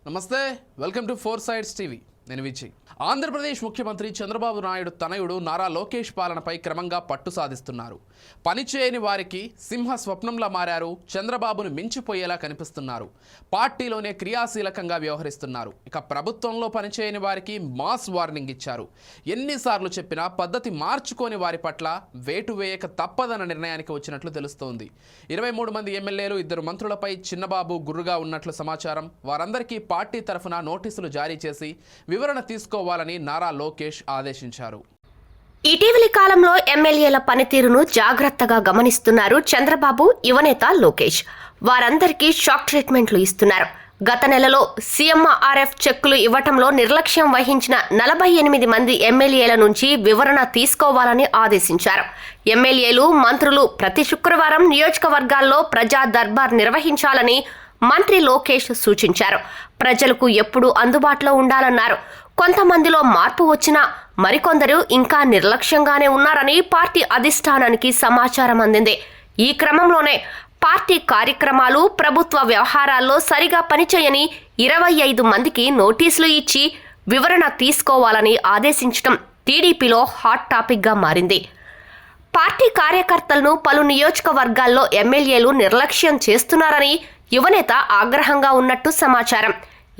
నమస్తే, welcome to four sides TV. నేను విజయ్. ఆంధ్రప్రదేశ్ ముఖ్యమంత్రి చంద్రబాబు నాయుడు తనయుడు నారా లోకేష్ పాలనపై క్రమంగా పట్టు సాధిస్తున్నారు. పనిచేయని వారికి సింహ స్వప్నంలా మారారు. చంద్రబాబును మించిపోయేలా కనిపిస్తున్నారు. పార్టీలోనే క్రియాశీలకంగా వ్యవహరిస్తున్నారు. ఇక ప్రభుత్వంలో పనిచేయని వారికి మాస్ వార్నింగ్ ఇచ్చారు. ఎన్నిసార్లు చెప్పినా పద్ధతి మార్చుకోని వారి పట్ల వేటు వేయక తప్పదన్న నిర్ణయానికి వచ్చినట్లు తెలుస్తోంది. 23 మంది ఎమ్మెల్యేలు, 2 మంత్రులపై చిన్నబాబు గుర్రుగా ఉన్నట్లు సమాచారం. వారందరికీ పార్టీ తరఫున నోటీసులు జారీ చేసి వివరణ తీసుకోవాలని నారా లోకేష్ ఆదేశించారు. ఇటీవలి కాలంలో ఎమ్మెల్యేల పనితీరును జాగ్రత్తగా గమనిస్తున్నారు చంద్రబాబు, యువనేత లోకేష్. వారందరికీ షాక్ ట్రీట్మెంట్లు ఇస్తున్నారు. గత నెలలో సీఎంఆర్ఎఫ్ చెక్కులు ఇవ్వటంలో నిర్లక్ష్యం వహించిన 48 మంది ఎమ్మెల్యేల నుంచి వివరణ తీసుకోవాలని ఆదేశించారు. ఎమ్మెల్యేలు, మంత్రులు ప్రతి శుక్రవారం నియోజకవర్గాల్లో ప్రజా దర్బార్ నిర్వహించాలని మంత్రి లోకేష్ సూచించారు. ప్రజలకు ఎప్పుడూ అందుబాటులో ఉండాలన్నారు. కొంతమందిలో మార్పు వచ్చినా మరికొందరు ఇంకా నిర్లక్ష్యంగానే ఉన్నారని పార్టీ అధిష్టానానికి సమాచారం అందింది. ఈ క్రమంలోనే పార్టీ కార్యక్రమాలు, ప్రభుత్వ వ్యవహారాల్లో సరిగా పనిచేయని 25 మందికి నోటీసులు ఇచ్చి వివరణ తీసుకోవాలని ఆదేశించడం టీడీపీలో హాట్ టాపిక్గా మారింది. పార్టీ కార్యకర్తలను పలు నియోజకవర్గాల్లో ఎమ్మెల్యేలు నిర్లక్ష్యం చేస్తున్నారని యువనేత ఆగ్రహంగా ఉన్నట్టు సమాచారం.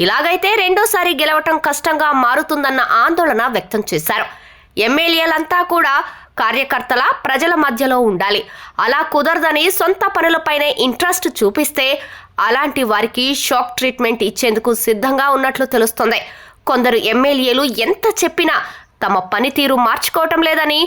ఇలాగైతే రెండోసారి గెలవటం కష్టంగా మారుతుందన్న ఆందోళన వ్యక్తం చేశారు. ఎమ్మెల్యేలంతా కూడా కార్యకర్తల ప్రజల మధ్యలో ఉండాలి. అలా కుదరదని సొంత పనులపైనే ఇంట్రెస్ట్ చూపిస్తే అలాంటి వారికి షాక్ ట్రీట్మెంట్ ఇచ్చేందుకు సిద్ధంగా ఉన్నట్లు తెలుస్తోంది. కొందరు ఎమ్మెల్యేలు ఎంత చెప్పినా తమ పనితీరు మార్చుకోవటం లేదని,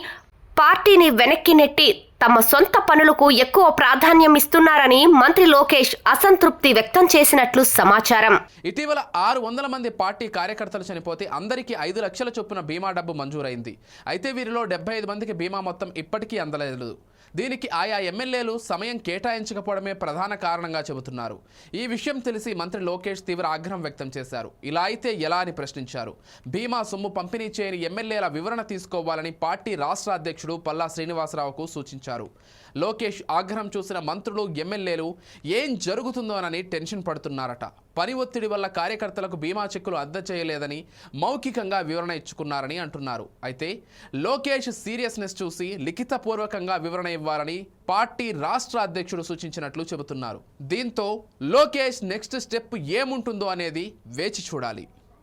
పార్టీని వెనక్కి నెట్టి తమ సొంత పనులకు ఎక్కువ ప్రాధాన్యం ఇస్తున్నారని మంత్రి లోకేష్ అసంతృప్తి వ్యక్తం చేసినట్లు సమాచారం. ఇటీవల 600 మంది పార్టీ కార్యకర్తలు చనిపోతే అందరికీ 5 లక్షల చొప్పున బీమా డబ్బు మంజూరైంది. అయితే వీరిలో 75 మందికి బీమా మొత్తం ఇప్పటికీ అందలేదు. దీనికి ఆయా ఎమ్మెల్యేలు సమయం కేటాయించకపోవడమే ప్రధాన కారణంగా చెబుతున్నారు. ఈ విషయం తెలిసి మంత్రి లోకేష్ తీవ్ర ఆగ్రహం వ్యక్తం చేశారు. ఇలా అయితే ఎలా అని ప్రశ్నించారు. బీమా సొమ్ము పంపిణీ చేయని ఎమ్మెల్యేల వివరణ తీసుకోవాలని పార్టీ రాష్ట్ర అధ్యక్షుడు పల్లా శ్రీనివాసరావుకు సూచించారు. లోకేష్ ఆగ్రహం చూసిన మంత్రులు, ఎమ్మెల్యేలు ఏం జరుగుతుందోనని టెన్షన్ పడుతున్నారట. పని ఒత్తిడి వల్ల కార్యకర్తలకు బీమా చెక్కులు అందజేయలేదని మౌఖికంగా వివరణ ఇచ్చుకున్నారని అంటున్నారు. అయితే లోకేష్ సీరియస్నెస్ చూసి లిఖితపూర్వకంగా వివరణ ఇవ్వాలని పార్టీ రాష్ట్ర అధ్యక్షుడు సూచించినట్లు చెబుతున్నారు. దీంతో లోకేష్ నెక్స్ట్ స్టెప్ ఏముంటుందో అనేది వేచి చూడాలి.